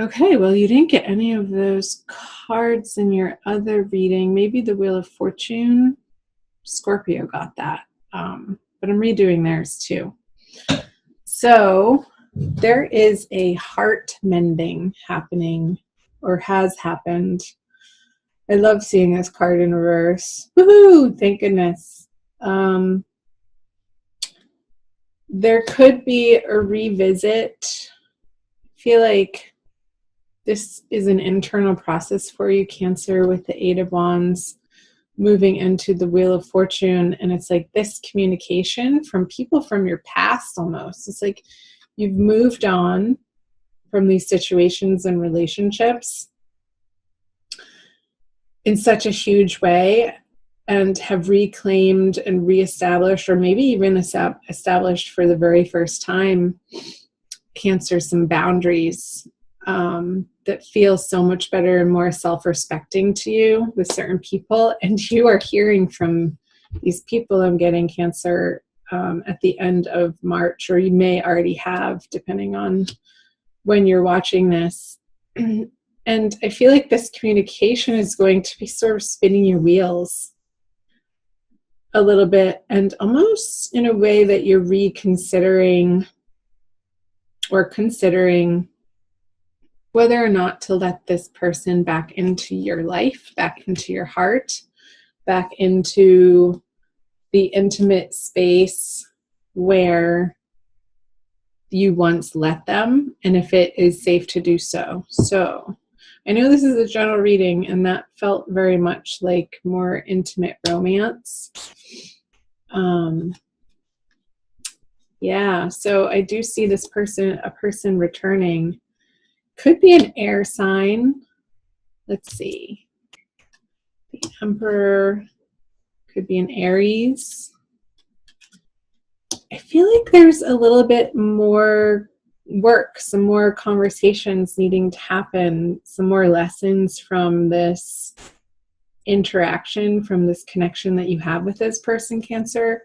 Okay, well, you didn't get any of those cards in your other reading. Maybe the Wheel of Fortune. Scorpio got that. But I'm redoing theirs too. So there is a heart mending happening or has happened. I love seeing this card in reverse. Woohoo! Thank goodness. There could be a revisit. I feel like this is an internal process for you, Cancer, with the Eight of Wands moving into the Wheel of Fortune. And it's like this communication from people from your past almost. It's like you've moved on from these situations and relationships in such a huge way and have reclaimed and reestablished, or maybe even established for the very first time, Cancer, some boundaries that feel so much better and more self-respecting to you with certain people. And you are hearing from these people, I'm getting, Cancer, at the end of March, or you may already have, depending on when you're watching this. And I feel like this communication is going to be sort of spinning your wheels a little bit, and almost in a way that you're reconsidering or considering whether or not to let this person back into your life, back into your heart, back into the intimate space where you once let them, and if it is safe to do so. So I know this is a general reading, and that felt very much like more intimate romance. Yeah, so I do see this person, a person returning. Could be an air sign. Let's see. The Emperor could be an Aries. I feel like there's a little bit more work, some more conversations needing to happen, some more lessons from this interaction, from this connection that you have with this person, Cancer.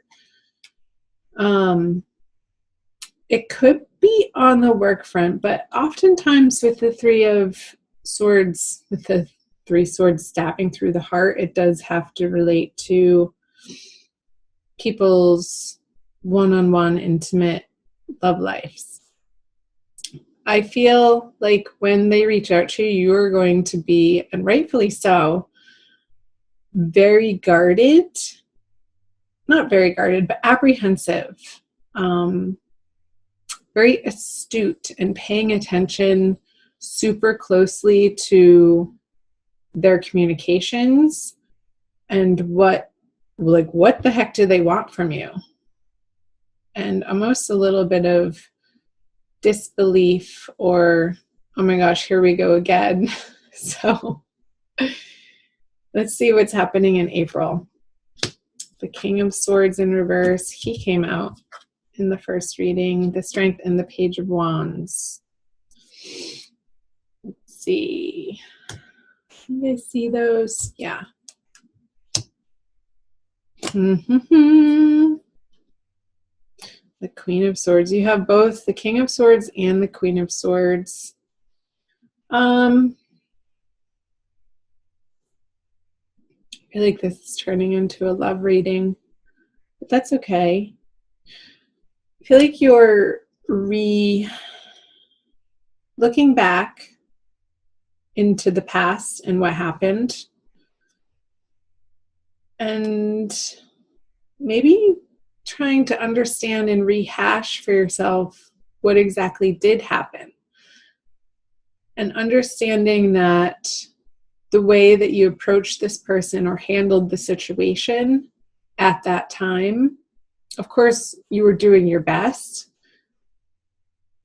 It could be on the work front, but oftentimes with the Three of Swords, with the three swords stabbing through the heart, it does have to relate to people's one-on-one intimate love lives. I feel like when they reach out to you, you're going to be, and rightfully so, very guarded, not very guarded, but apprehensive, very astute and paying attention super closely to their communications and what the heck do they want from you? And almost a little bit of disbelief, or, oh my gosh, here we go again. So let's see what's happening in April. The King of Swords in reverse, he came out in the first reading. The Strength and the Page of Wands. Let's see. Can you guys see those? Yeah. The Queen of Swords. You have both the King of Swords and the Queen of Swords. I feel like this is turning into a love reading, but that's okay. I feel like you're looking back into the past and what happened, and maybe trying to understand and rehash for yourself what exactly did happen, and understanding that the way that you approached this person or handled the situation at that time, of course, you were doing your best,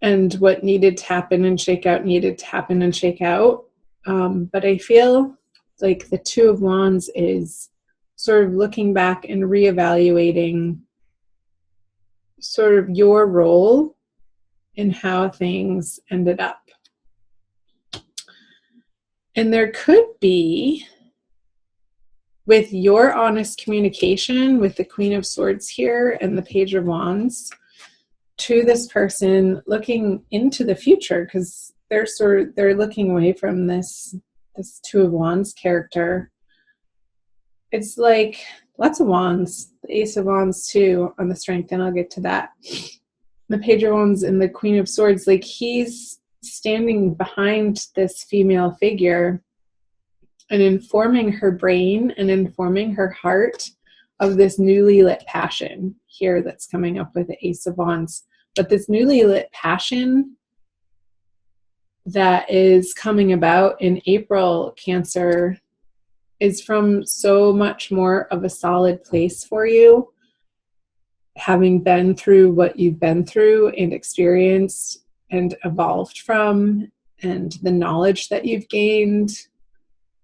and what needed to happen and shake out needed to happen and shake out. But I feel like the Two of Wands is sort of looking back and reevaluating sort of your role in how things ended up. And there could be, with your honest communication with the Queen of Swords here and the Page of Wands, to this person looking into the future, because they're looking away from this Two of Wands character. It's like lots of wands, the Ace of Wands too on the Strength, and I'll get to that. The Page of Wands and the Queen of Swords, like he's standing behind this female figure and informing her brain and informing her heart of this newly lit passion here that's coming up with the Ace of Wands. But this newly lit passion that is coming about in April, Cancer, is from so much more of a solid place for you, having been through what you've been through and experienced and evolved from, and the knowledge that you've gained,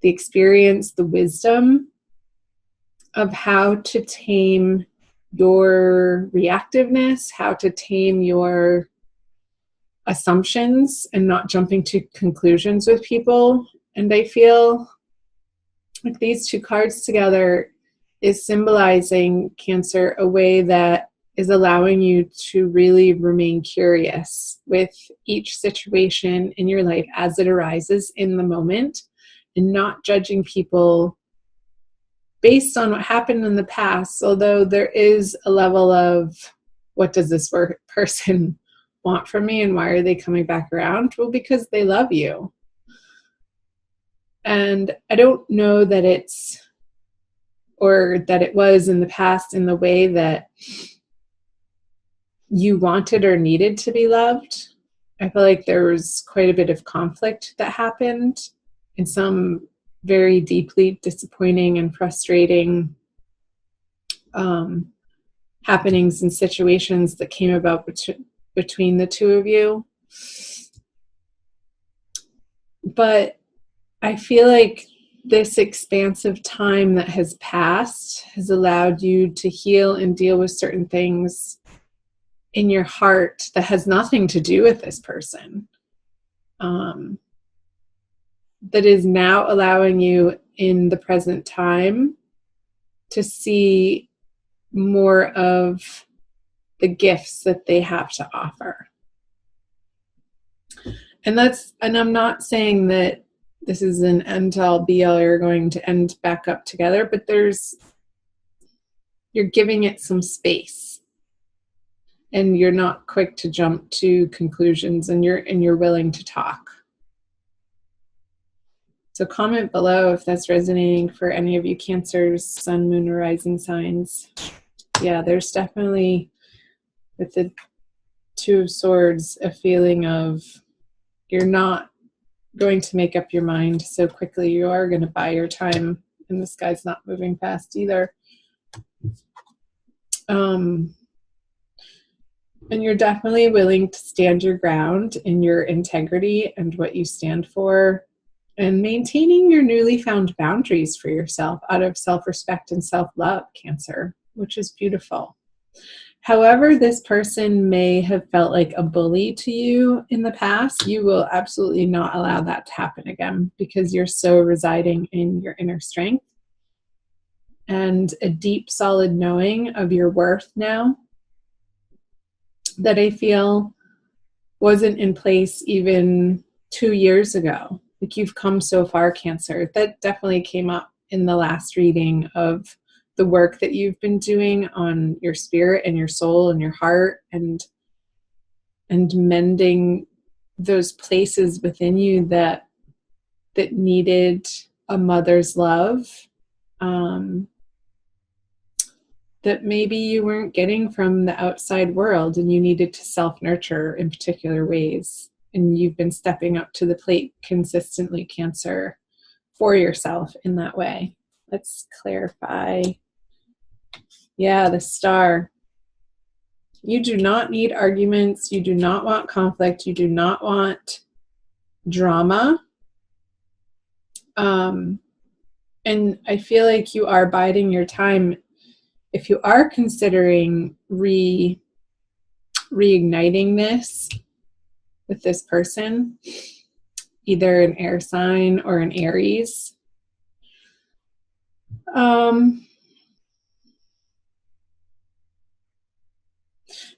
the experience, the wisdom of how to tame your reactiveness, how to tame your assumptions and not jumping to conclusions with people. And I feel like these two cards together is symbolizing, Cancer, a way that is allowing you to really remain curious with each situation in your life as it arises in the moment, and not judging people based on what happened in the past, although there is a level of, what does this person want from me and why are they coming back around? Well, because they love you. And I don't know that it's, or that it was in the past in the way that you wanted or needed to be loved. I feel like there was quite a bit of conflict that happened, and some very deeply disappointing and frustrating happenings and situations that came about between the two of you. But I feel like this expansive time that has passed has allowed you to heal and deal with certain things in your heart that has nothing to do with this person. That is now allowing you in the present time to see more of the gifts that they have to offer. And I'm not saying that this is an end-all be-all, you're going to end back up together, but you're giving it some space, and you're not quick to jump to conclusions, and you're willing to talk. So comment below if that's resonating for any of you Cancers, Sun, Moon, or Rising signs. Yeah, there's definitely, with the Two of Swords, a feeling of you're not going to make up your mind so quickly. You are going to buy your time, and this guy's not moving fast either. And you're definitely willing to stand your ground in your integrity and what you stand for, and maintaining your newly found boundaries for yourself out of self-respect and self-love, Cancer, which is beautiful. However, this person may have felt like a bully to you in the past, you will absolutely not allow that to happen again, because you're so residing in your inner strength and a deep, solid knowing of your worth now that I feel wasn't in place even 2 years ago. Like, you've come so far, Cancer. That definitely came up in the last reading of the work that you've been doing on your spirit and your soul and your heart, and mending those places within you that needed a mother's love, that maybe you weren't getting from the outside world, and you needed to self-nurture in particular ways. And you've been stepping up to the plate consistently, Cancer, for yourself in that way. Let's clarify. Yeah, the Star. You do not need arguments. You do not want conflict. You do not want drama. And I feel like you are biding your time. If you are considering reigniting this with this person, either an air sign or an Aries,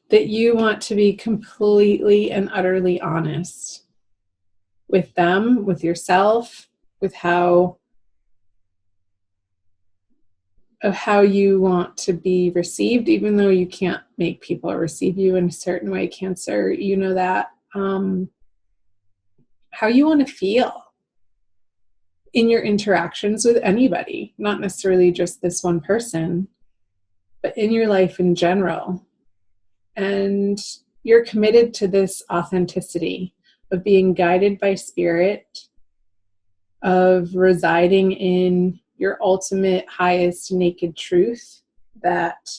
that you want to be completely and utterly honest with them, with yourself, with how you want to be received, even though you can't make people receive you in a certain way, Cancer. You know that. How you want to feel in your interactions with anybody, not necessarily just this one person, but in your life in general. And you're committed to this authenticity of being guided by spirit, of residing in your ultimate highest naked truth, that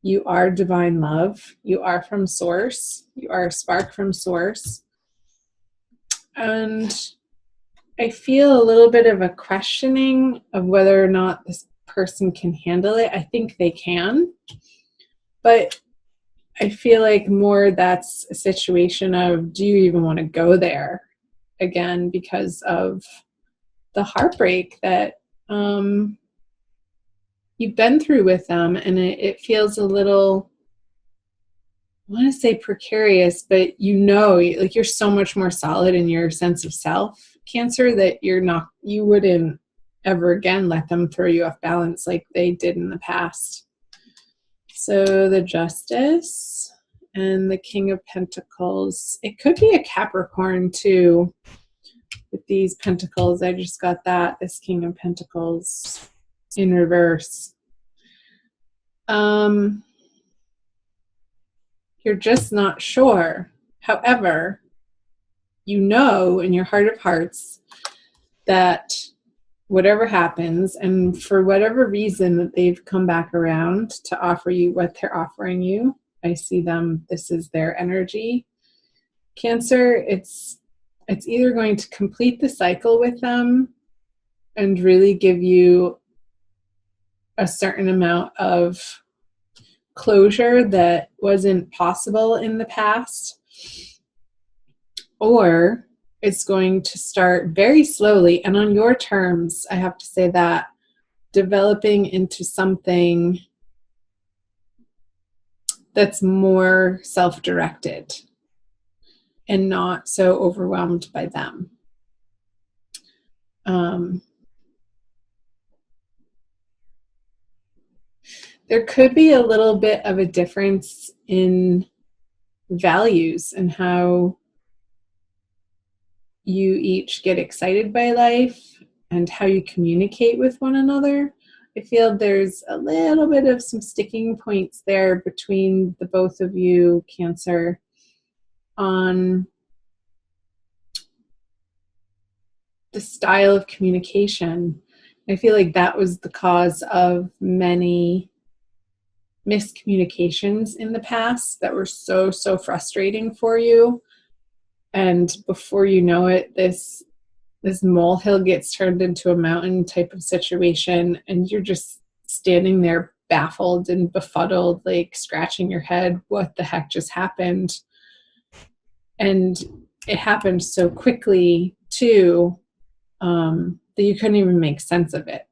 you are divine love, you are from source, you are a spark from source. And I feel a little bit of a questioning of whether or not this person can handle it. I think they can, but I feel like more that's a situation of, do you even want to go there again, because of the heartbreak that you've been through with them. And it feels a little, I want to say precarious, but like you're so much more solid in your sense of self, Cancer, that you wouldn't ever again let them throw you off balance like they did in the past. So the Justice and the King of Pentacles. It could be a Capricorn too, with these pentacles. I just got that, this King of Pentacles in reverse. You're just not sure. However, you know in your heart of hearts that whatever happens, and for whatever reason that they've come back around to offer you what they're offering you, I see them, this is their energy. Cancer, it's either going to complete the cycle with them and really give you a certain amount of closure that wasn't possible in the past, or it's going to start very slowly and on your terms, I have to say that, developing into something that's more self-directed and not so overwhelmed by them. There could be a little bit of a difference in values and how you each get excited by life and how you communicate with one another. I feel there's a little bit of some sticking points there between the both of you, Cancer, on the style of communication. I feel like that was the cause of many miscommunications in the past that were so frustrating for you. And before you know it, this molehill gets turned into a mountain type of situation, and you're just standing there baffled and befuddled, like scratching your head, what the heck just happened? And it happened so quickly too, that you couldn't even make sense of it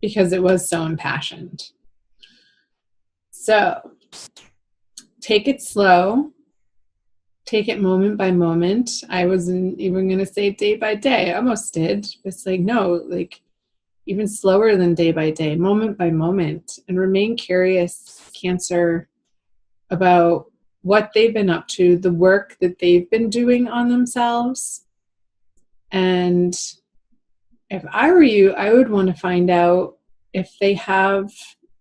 because it was so impassioned. So take it slow. Take it moment by moment. I wasn't even going to say day by day. I almost did. It's like, no, like even slower than day by day, moment by moment, and remain curious, Cancer, about what they've been up to, the work that they've been doing on themselves. And if I were you, I would want to find out if they have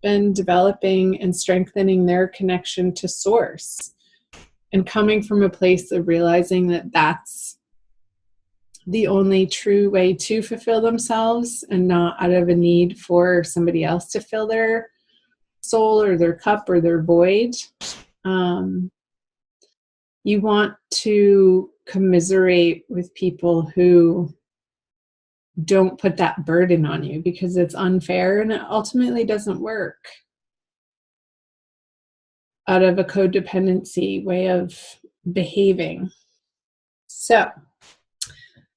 been developing and strengthening their connection to source, and coming from a place of realizing that that's the only true way to fulfill themselves, and not out of a need for somebody else to fill their soul or their cup or their void. You want to commiserate with people who don't put that burden on you, because it's unfair and it ultimately doesn't work out of a codependency way of behaving. So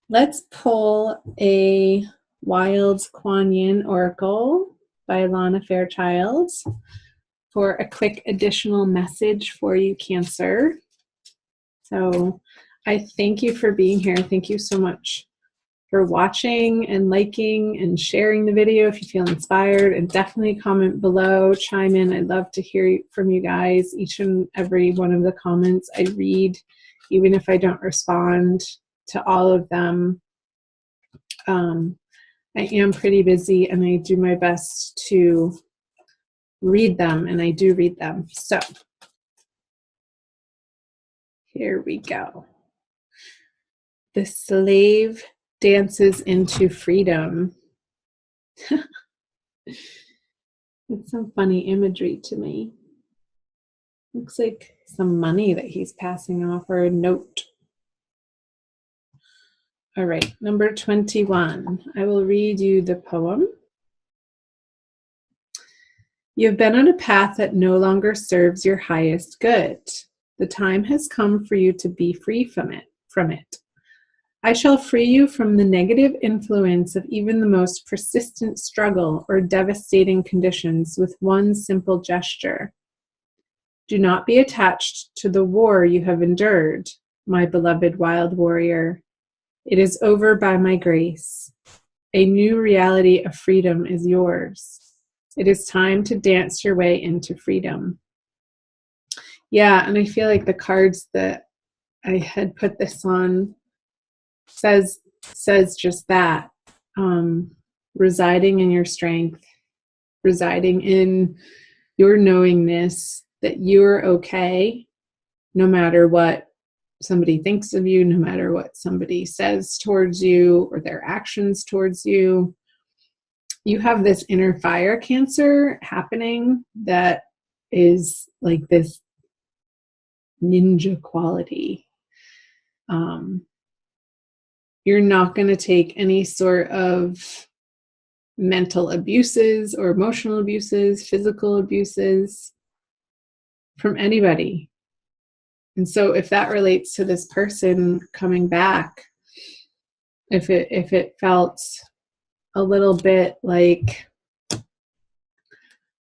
let's pull a Wild Kuan Yin Oracle by Lana Fairchild for a quick additional message for you, Cancer. So I thank you for being here. Thank you so much for watching and liking and sharing the video if you feel inspired, and definitely comment below, chime in. I'd love to hear from you guys. Each and every one of the comments I read, even if I don't respond to all of them. I am pretty busy and I do my best to read them, and I do read them. So here we go. The slave dances into freedom. It's some funny imagery to me. Looks like some money that he's passing off, or a note. All right, number 21. I will read you the poem. You have been on a path that no longer serves your highest good. The time has come for you to be free from it. I shall free you from the negative influence of even the most persistent struggle or devastating conditions with one simple gesture. Do not be attached to the war you have endured, my beloved wild warrior. It is over by my grace. A new reality of freedom is yours. It is time to dance your way into freedom. Yeah, and I feel like the cards that I had put this on says just that. Residing in your strength, residing in your knowingness that you're okay, no matter what somebody thinks of you, no matter what somebody says towards you or their actions towards you. You have this inner fire, Cancer, happening that is like this ninja quality. You're not going to take any sort of mental abuses or emotional abuses, physical abuses from anybody. And so if that relates to this person coming back, if it felt a little bit like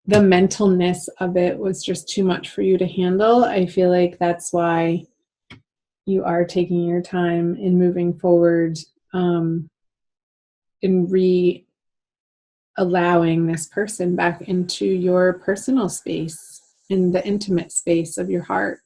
the mentalness of it was just too much for you to handle, I feel like that's why you are taking your time in moving forward, in allowing this person back into your personal space, in the intimate space of your heart.